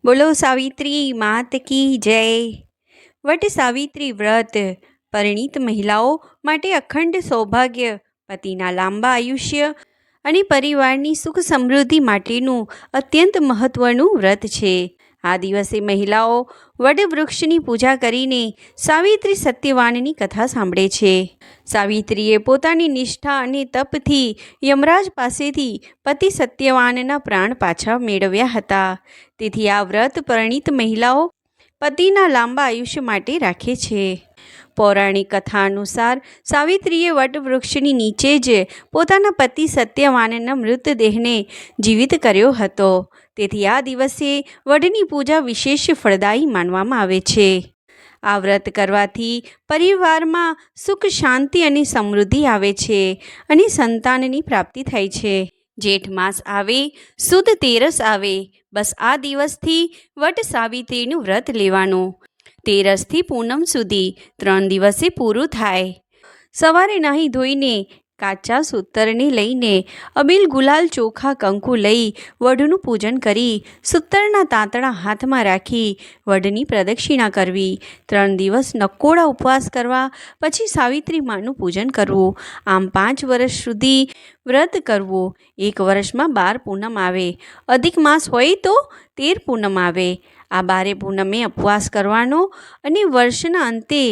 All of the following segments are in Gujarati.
બોલો સાવિત્રી માત કી જય। વટ સાવિત્રી વ્રત પરિણીત મહિલાઓ માટે અખંડ સૌભાગ્ય, પતિના લાંબા આયુષ્ય અને પરિવારની સુખ સમૃદ્ધિ માટેનું અત્યંત મહત્વનું વ્રત છે। આ દિવસે મહિલાઓ વડવૃક્ષની પૂજા કરીને સાવિત્રી સત્યવાનની કથા સાંભળે છે। સાવિત્રીએ પોતાની નિષ્ઠા અને તપથી યમરાજ પાસેથી પતિ સત્યવાનના પ્રાણ પાછા મેળવ્યા હતા। તેથી આ વ્રત પરિણીત મહિલાઓ પતિના લાંબા આયુષ્ય માટે રાખે છે। પૌરાણિક કથા અનુસાર સાવિત્રીએ વટવૃક્ષની નીચે જ પોતાના પતિ સત્યવાનના મૃતદેહને જીવિત કર્યો હતો। તેથી આ દિવસે વડની પૂજા વિશેષ ફળદાયી માનવામાં આવે છે। આ વ્રત કરવાથી પરિવારમાં સુખ, શાંતિ અને સમૃદ્ધિ આવે છે અને સંતાનની પ્રાપ્તિ થાય છે। જેઠ માસ આવે, સુદ તેરસ આવે, બસ આ દિવસથી વટ સાવિત્રીનું વ્રત લેવાનું। તેરસથી પૂનમ સુધી 3 દિવસે પૂરું થાય। સવારે નાહી ધોઈને કાચા સૂતરને લઈને અબીલ, ગુલાલ, ચોખા, કંકુ લઈ વડનું પૂજન કરી સૂતરના તાંતણા હાથમાં રાખી વડની પ્રદક્ષિણા કરવી। 3 દિવસ નકોડા ઉપવાસ કરવા પછી સાવિત્રી માનું પૂજન કરવું। આમ 5 વર્ષ સુધી વ્રત કરવું। 1 વર્ષમાં 12 પૂનમ આવે, અધિક માસ હોય તો 13 પૂનમ આવે। આ 12 પૂનમે ઉપવાસ કરવાનો અને વર્ષના અંતે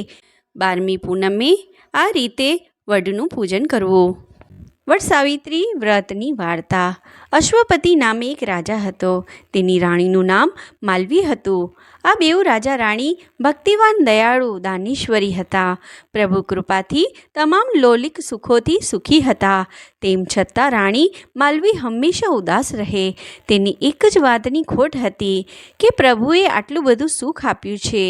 12મી પૂનમે આ રીતે વડનું પૂજન કરવું। વટ સાવિત્રી વ્રતની વાર્તા। અશ્વપતિ નામે એક રાજા હતો। તેની રાણીનું નામ માલવી હતું। આ બેઉ રાજા રાણી ભક્તિવાન, દયાળુ, દાનેશ્વરી હતા। પ્રભુ કૃપાથી તમામ લૌકિક સુખોથી સુખી હતા। તેમ છતાં રાણી માલવી હંમેશા ઉદાસ રહે। તેની એક જ વાતની ખોટ હતી કે પ્રભુએ આટલું બધું સુખ આપ્યું છે,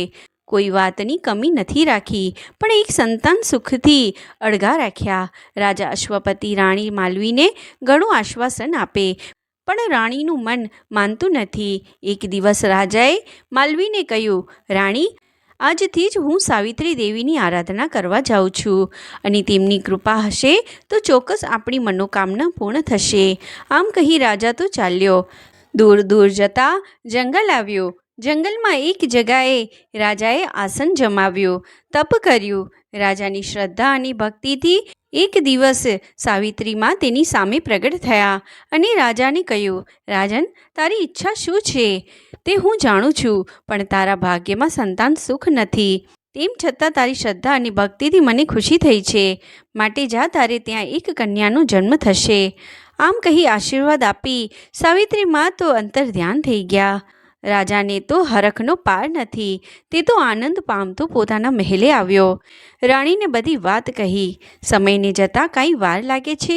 કોઈ વાતની કમી નથી રાખી, પણ એક સંતાન સુખથી અળગા રાખ્યા। રાજા અશ્વપતિ રાણી માલવીને ઘણું આશ્વાસન આપે, પણ રાણીનું મન માનતું નથી। એક દિવસ રાજાએ માલવીને કહ્યું, રાણી, આજથી જ હું સાવિત્રી દેવીની આરાધના કરવા જાઉં છું અને તેમની કૃપા હશે તો ચોક્કસ આપણી મનોકામના પૂર્ણ થશે। આમ કહી રાજા તો ચાલ્યો। દૂર દૂર જતા જંગલ આવ્યો। જંગલમાં એક જગાએ રાજાએ આસન જમાવ્યું, તપ કર્યું। રાજાની શ્રદ્ધા અને ભક્તિથી એક દિવસ સાવિત્રીમાં તેની સામે પ્રગટ થયા અને રાજાને કહ્યું, રાજન, તારી ઈચ્છા શું છે તે હું જાણું છું, પણ તારા ભાગ્યમાં સંતાન સુખ નથી। તેમ છતાં તારી શ્રદ્ધા અને ભક્તિથી મને ખુશી થઈ છે, માટે જા, તારે ત્યાં એક કન્યાનો જન્મ થશે। આમ કહી આશીર્વાદ આપી સાવિત્રી માં તો અંતર ધ્યાન થઈ ગયા। રાજાને તો હરખનો પાર નથી। તે તો આનંદ પામતો પોતાના મહેલે આવ્યો। રાણીને બધી વાત કહી। સમયને જતાં કાંઈ વાર લાગે છે।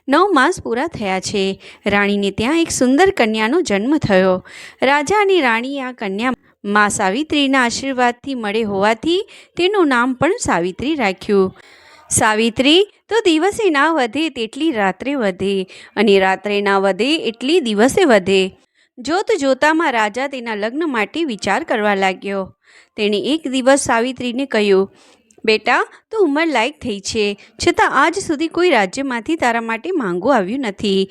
9 માસ પૂરા થયા છે। રાણીને ત્યાં એક સુંદર કન્યાનો જન્મ થયો। રાજા અને રાણીએ આ કન્યા મા સાવિત્રીના આશીર્વાદથી મળે હોવાથી તેનું નામ પણ સાવિત્રી રાખ્યું। સાવિત્રી તો દિવસે ના વધે તેટલી રાત્રે વધે, અને રાત્રે ના વધે એટલી દિવસે વધે। જોત જોતામાં રાજા તેના લગ્ન માટે વિચાર કરવા લાગ્યો। તેણે એક દિવસ સાવિત્રીને કહ્યું, બેટા, તું ઉંમર લાયક થઈ છે, છતાં આજ સુધી કોઈ રાજ્યમાંથી તારા માટે માંગુ આવ્યું નથી,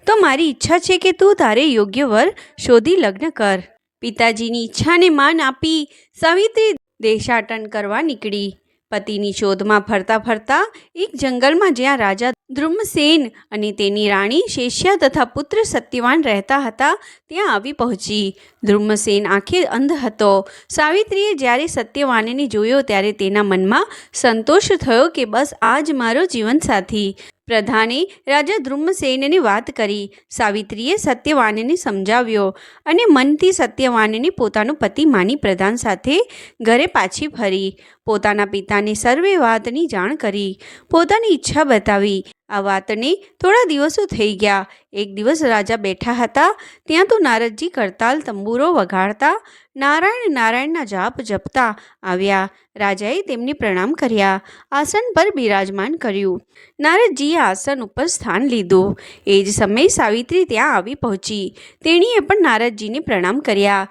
તો મારી ઈચ્છા છે કે તું તારે યોગ્ય વર શોધી લગ્ન કર। પિતાજીની ઈચ્છાને માન આપી સાવિત્રી દેશાટન કરવા નીકળી। પતિની શોધમાં ફરતા ફરતા એક જંગલમાં, જ્યાં રાજા ધ્રુમસેન અને તેની રાણી શેષ્યા તથા પુત્ર સત્યવાન રહેતા હતા, ત્યાં આવી પહોંચી। ધ્રુમસેન આંખે અંધ હતો। સાવિત્રીએ જ્યારે સત્યવાનને જોયો ત્યારે તેના મનમાં સંતોષ થયો કે બસ આ જ મારો જીવનસાથી। પ્રધાને રાજા ધ્રુમસેનને વાત કરી। સાવિત્રીએ સત્યવાનને સમજાવ્યો અને મનથી સત્યવાનને પોતાનો પતિ માની પ્રધાન સાથે ઘરે પાછી ફરી। પોતાના પિતાને સર્વે વાતની જાણ કરી, પોતાની ઈચ્છા બતાવી। આ વાતને થોડા દિવસો થઈ ગયા। એક દિવસ રાજા બેઠા હતા, ત્યાં તો નારદજી કરતાલ, તંબુરો વગાડતા, નારાયણ નારાયણના જાપ જપતા આવ્યા। રાજાએ તેમને પ્રણામ કર્યા, આસન પર બિરાજમાન કર્યું। નારદજીએ આસન ઉપર સ્થાન લીધું। એ જ સમયે સાવિત્રી ત્યાં આવી પહોંચી। તેણીએ પણ નારદજીને પ્રણામ કર્યા।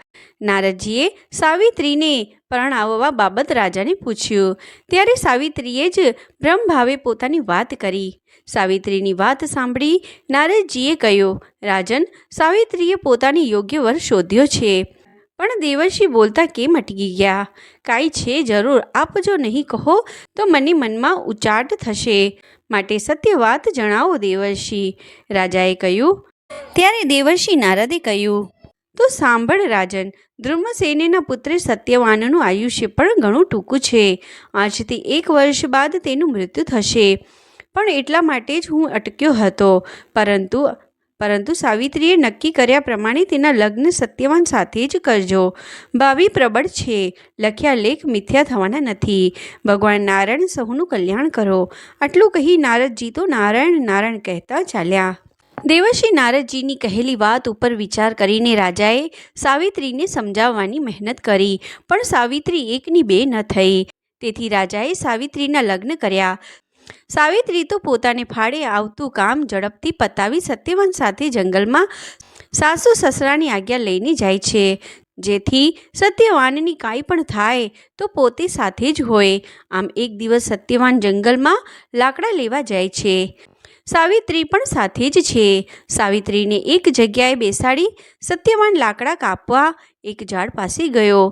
નારદજીએ સાવિત્રીને પરણાવવા બાબત રાજાને પૂછ્યું, ત્યારે સાવિત્રીએ જ બ્રહ્મભાવે પોતાની વાત કરી। સાવિત્રીની વાત સાંભળી નારદજીએ કહ્યું, રાજન, સાવિત્રીએ પોતાની યોગ્ય વર શોધ્યો છે, પણ દેવર્ષિ બોલતા કેમ અટકી ગયા? કાંઈ છે જરૂર, આપ જો નહીં કહો તો મને મનમાં ઉચાટ થશે, માટે સત્ય વાત જણાવો દેવર્ષિ, રાજાએ કહ્યું. ત્યારે દેવર્ષિ નારદે કહ્યું, તો સાંભળ રાજન, ધ્રુમસેનના પુત્ર સત્યવાનનું આયુષ્ય પણ ઘણું ટૂંકું છે. આજથી 1 વર્ષ બાદ તેનું મૃત્યુ થશે. પણ એટલા માટે જ હું અટક્યો હતો. પરંતુ સાવિત્રીએ નક્કી કર્યા પ્રમાણે તેના લગ્ન સત્યવાન સાથે જ કરજો. ભાવિ પ્રબળ છે, લખ્યા લેખ મિથ્યા થવાના નથી. ભગવાન નારાયણ સહુનું કલ્યાણ કરો. આટલું કહી નારદજી તો નારાયણ નારાયણ કહેતા ચાલ્યા. દેવર્ષિ નારદજીની કહેલી વાત ઉપર વિચાર કરીને રાજાએ સાવિત્રીને સમજાવવાની મહેનત કરી, પણ સાવિત્રી એકની બે ન થઈ. તેથી રાજાએ સાવિત્રીના લગ્ન કર્યા. સાવિત્રી તો પોતાને ફાળે આવતું કામ ઝડપથી પતાવી સત્યવાન સાથે જંગલમાં સાસુ સસરાની આજ્ઞા લઈને જાય છે, જેથી સત્યવાનની કાંઈ પણ થાય તો પોતે સાથે જ હોય. આમ એક દિવસ સત્યવાન જંગલમાં લાકડા લેવા જાય છે. સાવિત્રી પણ સાથે જ છે. સાવિત્રીને એક જગ્યાએ બેસાડી સત્યવાન લાકડા કાપવા એક ઝાડ પાસે ગયો,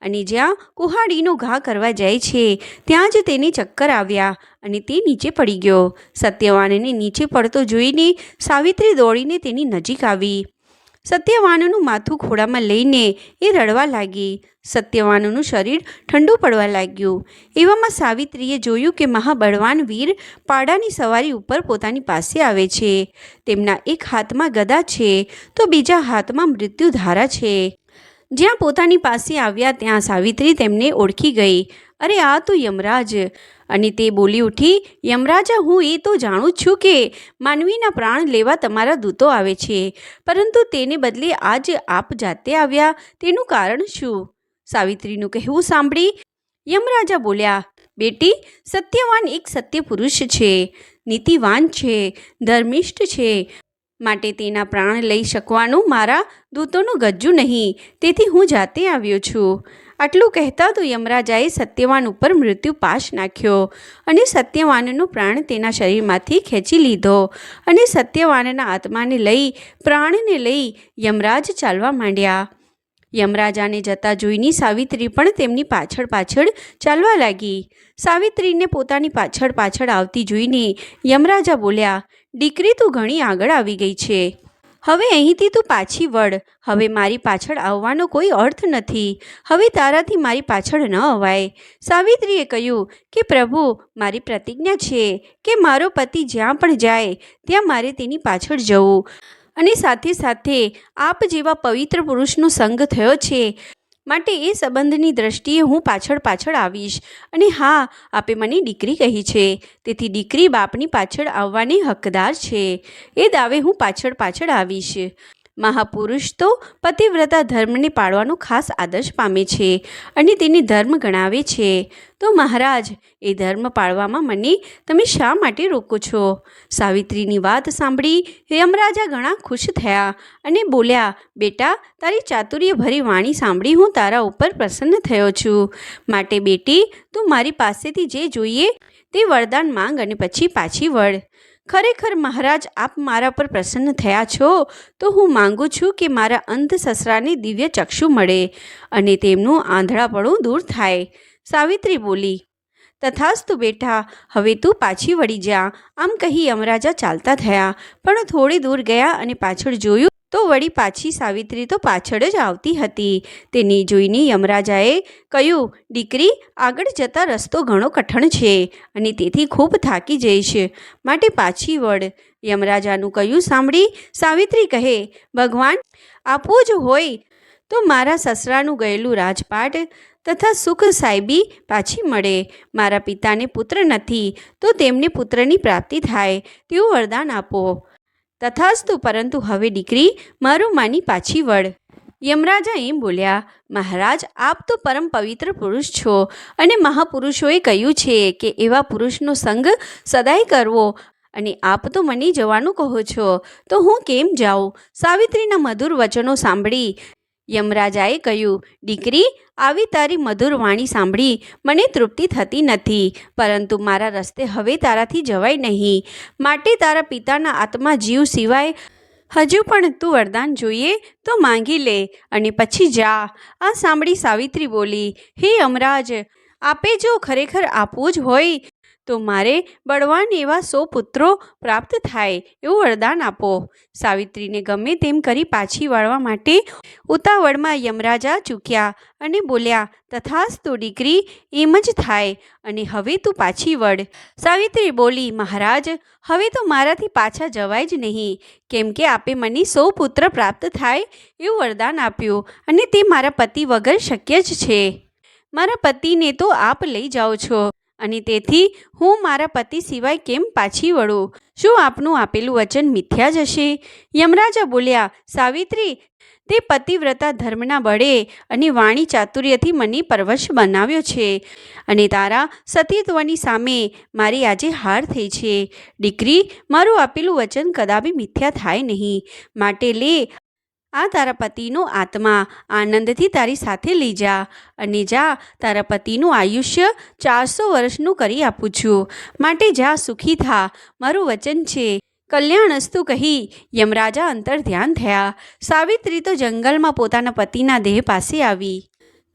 અને જ્યાં કુહાડીનો ઘા કરવા જાય છે ત્યાં જ તેને ચક્કર આવ્યા અને તે નીચે પડી ગયો. સત્યવાનને નીચે પડતો જોઈને સાવિત્રી દોડીને તેની નજીક આવી. સત્યવાનનું માથું ખોળામાં લઈને એ રડવા લાગી. સત્યવાનનું શરીર ઠંડુ પડવા લાગ્યું. એવામાં સાવિત્રીએ જોયું કે મહાબળવાન વીર પાડાની સવારી ઉપર પોતાની પાસે આવે છે. તેમના એક હાથમાં ગદા છે તો બીજા હાથમાં મૃત્યુધારા છે. જ્યાં પોતાની પાસે આવ્યા ત્યાં સાવિત્રી તેમને ઓળખી ગઈ. અરે, આ તો યમરાજ! અને તે બોલી ઉઠી, યમરાજા, હું એ તો જાણું છું કે માનવીના પ્રાણ લેવા તમારા દૂતો આવે છે, પરંતુ તેને બદલે આજ આપ જાતે આવ્યા, તેનું કારણ શું? સાવિત્રીનું કહેવું સાંભળી યમરાજા બોલ્યા, બેટી, સત્યવાન એક સત્ય પુરુષ છે, નીતિવાન છે, ધર્મિષ્ઠ છે, માટે તેના પ્રાણ લઈ શકવાનું મારા દૂતોનું ગજ્જુ નહીં, તેથી હું જાતે આવ્યો છું. આટલું કહેતા તો યમરાજાએ સત્યવાન ઉપર મૃત્યુ પાશ નાખ્યો અને સત્યવાનનો પ્રાણ તેના શરીરમાંથી ખેંચી લીધો અને સત્યવાનના આત્માને લઈ, પ્રાણને લઈ યમરાજ ચાલવા માંડ્યા. યમરાજાને જતા જોઈને સાવિત્રી પણ તેમની પાછળ પાછળ ચાલવા લાગી. સાવિત્રીને પોતાની પાછળ પાછળ આવતી જોઈને યમરાજા બોલ્યા, દીકરી, તું ઘણી આગળ આવી ગઈ છે. હવે અહીંથી તું પાછી વળ. હવે મારી પાછળ આવવાનો કોઈ અર્થ નથી. હવે તારાથી મારી પાછળ ન અવાય. સાવિત્રીએ કહ્યું કે પ્રભુ, મારી પ્રતિજ્ઞા છે કે મારો પતિ જ્યાં પણ જાય ત્યાં મારે તેની પાછળ જવું, અને સાથે સાથે આપ જેવા પવિત્ર પુરુષનો સંગ થયો છે, માટે એ સંબંધની દ્રષ્ટિએ હું પાછળ પાછળ આવીશ. અને હા, આપે મને દીકરી કહી છે, તેથી દીકરી બાપની પાછળ આવવાની હકદાર છે. એ દાવે હું પાછળ પાછળ આવીશ. મહાપુરુષ તો પતિવ્રતા ધર્મને પાળવાનો ખાસ આદર્શ પામે છે અને તેને ધર્મ ગણાવે છે. તો મહારાજ, એ ધર્મ પાળવામાં મને તમે શા માટે રોકો છો? સાવિત્રીની વાત સાંભળી યમરાજા ઘણા ખુશ થયા અને બોલ્યા, બેટા, તારી ચાતુર્યભરી વાણી સાંભળી હું તારા ઉપર પ્રસન્ન થયો છું. માટે બેટી, તું મારી પાસેથી જે જોઈએ તે વરદાન માંગ અને પછી પાછી વળ. ખરેખર મહારાજ, આપ મારા પર પ્રસન્ન થયા છો તો હું માંગુ છું કે મારા અંધ સસરાને દિવ્ય ચક્ષુ મળે અને તેમનું આંધળાપણું દૂર થાય. સાવિત્રી બોલી, તથાસ્તુ બેટા, હવે તું પાછી વળી જા. આમ કહી યમરાજા ચાલતા થયા, પણ થોડી દૂર ગયા અને પાછળ જોયું તો વળી પાછી સાવિત્રી તો પાછળ જ આવતી હતી. તેને જોઈને યમરાજાએ કહ્યું, દીકરી, આગળ જતા રસ્તો ઘણો કઠણ છે અને તેથી ખૂબ થાકી જઈશ, માટે પાછી વળ. યમરાજાનું કહ્યું સાંભળી સાવિત્રી કહે, ભગવાન, આપવું જ હોય તો મારા સસરાનું ગયેલું રાજપાટ તથા સુખ સાહેબી પાછી મળે. મારા પિતાને પુત્ર નથી તો તેમને પુત્રની પ્રાપ્તિ થાય તેવું વરદાન આપો. તથાસ્તુ, પરંતુ હવે દીકરી, મારું માની પાછી વળ. યમરાજા એમ બોલ્યા, મહારાજ, આપ તો પરમ પવિત્ર પુરુષ છો અને મહાપુરુષોએ કહ્યું છે કે એવા પુરુષનો સંગ સદાય કરવો, અને આપ તો મને જવાનું કહો છો, તો હું કેમ જાઉં? સાવિત્રીના મધુર વચનો સાંભળી યમરાજાએ કહ્યું, દીકરી, આવી તારી મધુર વાણી સાંભળી મને તૃપ્તિ થતી નથી, પરંતુ મારા રસ્તે હવે તારાથી જવાય નહીં. માટે તારા પિતાના આત્મા જીવ સિવાય હજુ પણ તું વરદાન જોઈએ તો માંગી લે અને પછી જા. આ સાંભળી સાવિત્રી બોલી, હે યમરાજ, આપે જો ખરેખર આપવું જ હોય તો મારે બળવાન એવા 100 પુત્રો પ્રાપ્ત થાય એવું વરદાન આપો. સાવિત્રીને ગમે તેમ કરી પાછી વાળવા માટે ઉતાવળમાં યમરાજા ચૂક્યા અને બોલ્યા, તથાસ્તુ દીકરી, એમ જ થાય અને હવે તું પાછી વળ. સાવિત્રી બોલી, મહારાજ, હવે તો મારાથી પાછા જવાય જ નહીં, કેમ કે આપે મને 100 પુત્ર પ્રાપ્ત થાય એવું વરદાન આપ્યું અને તે મારા પતિ વગર શક્ય જ છે. મારા પતિને તો આપ લઈ જાઓ છો અને તેથી હું મારા પતિ સિવાય કેમ પાછી વળું? શું આપનું આપેલું વચન મિથ્યા જ હશે? યમરાજા બોલ્યા, સાવિત્રી, તે પતિવ્રતા ધર્મના બળે અને વાણી ચાતુર્યથી મને પરવશ બનાવ્યો છે અને તારા સતીત્વની સામે મારી આજે હાર થઈ છે. દીકરી, મારું આપેલું વચન કદાપી મિથ્યા થાય નહીં, માટે લે આ તારા પતિનો આત્મા આનંદથી તારી સાથે લઈ જા અને જા, તારા પતિનું આયુષ્ય 400 વર્ષનું કરી આપું છું, માટે જા, સુખી થા, મારું વચન છે. કલ્યાણસ્તુ કહી યમરાજા અંતર ધ્યાન થયા. સાવિત્રી તો જંગલમાં પોતાના પતિના દેહ પાસે આવી.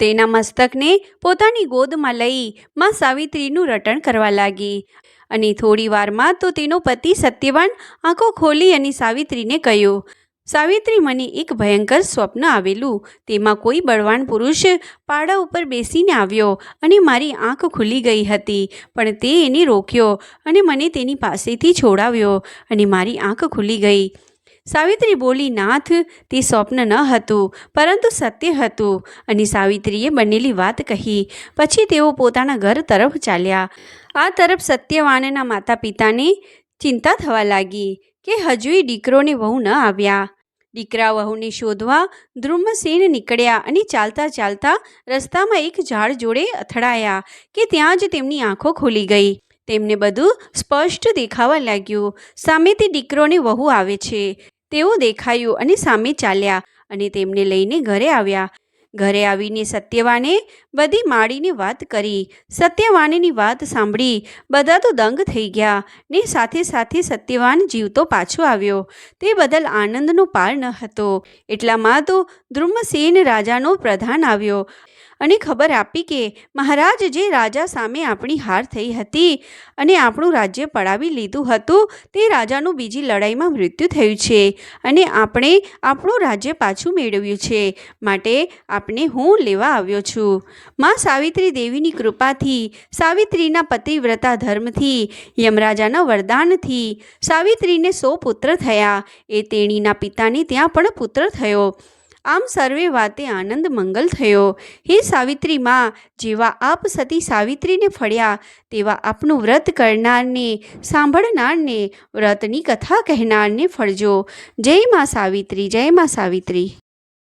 તેના મસ્તકને પોતાની ગોદમાં લઈ માં સાવિત્રીનું રટણ કરવા લાગી અને થોડી વારમાં તો તેનો પતિ સત્યવાન આંખો ખોલી અને સાવિત્રીને કહ્યું, સાવિત્રી, મને એક ભયંકર સ્વપ્ન આવેલું. તેમાં કોઈ બળવાન પુરુષ પાડા ઉપર બેસીને આવ્યો અને મારી આંખ ખુલી ગઈ હતી, પણ તે એને રોક્યો અને મને તેની પાસેથી છોડાવ્યો અને મારી આંખ ખુલી ગઈ. સાવિત્રી બોલી, નાથ, તે સ્વપ્ન ન હતું પરંતુ સત્ય હતું. અને સાવિત્રીએ બનેલી વાત કહી. પછી તેઓ પોતાના ઘર તરફ ચાલ્યા. આ તરફ સત્યવાનના માતા પિતાને ચિંતા થવા લાગી કે હજુય દીકરોને વહુ ન આવ્યા. દીકરા વહુને શોધવા ધ્રુમસેન નીકળ્યા અને ચાલતા ચાલતા રસ્તામાં એક ઝાડ જોડે અથડાયા કે ત્યાં જ તેમની આંખો ખુલી ગઈ. તેમને બધું સ્પષ્ટ દેખાવા લાગ્યું. સામેથી દીકરોને વહુ આવે છે તેવું દેખાયું અને સામે ચાલ્યા અને તેમને લઈને ઘરે આવ્યા. ઘરે આવીને સત્યવાને બધી માળીને વાત કરી. સત્યવાનની વાત સાંભળી બધા તો દંગ થઈ ગયા ને સાથે સાથે સત્યવાન જીવતો પાછો આવ્યો તે બદલ આનંદનો પાર ન હતો. એટલામાં તો ધ્રુમસેન રાજાનો પ્રધાન આવ્યો અને ખબર આપી કે મહારાજ, જે રાજા સામે આપણી હાર થઈ હતી અને આપણું રાજ્ય પડાવી લીધું હતું તે રાજાનું બીજી લડાઈમાં મૃત્યુ થયું છે અને આપણે આપણું રાજ્ય પાછું મેળવ્યું છે, માટે આપને હું લેવા આવ્યો છું. માં સાવિત્રી દેવીની કૃપાથી, સાવિત્રીના પતિવ્રતા ધર્મથી, યમરાજાના વરદાનથી સાવિત્રીને 100 પુત્ર થયા. એ તેણીના પિતાને ત્યાં પણ પુત્ર થયો. આમ સર્વે વાતે આનંદ મંગલ થયો. હે સાવિત્રી માં, જેવા આપ સતી સાવિત્રીને ફળ્યા તેવા આપનું વ્રત કરનારને, સાંભળનારને, વ્રતની કથા કહેનારને ફળજો. જય માં સાવિત્રી, જય માં સાવિત્રી.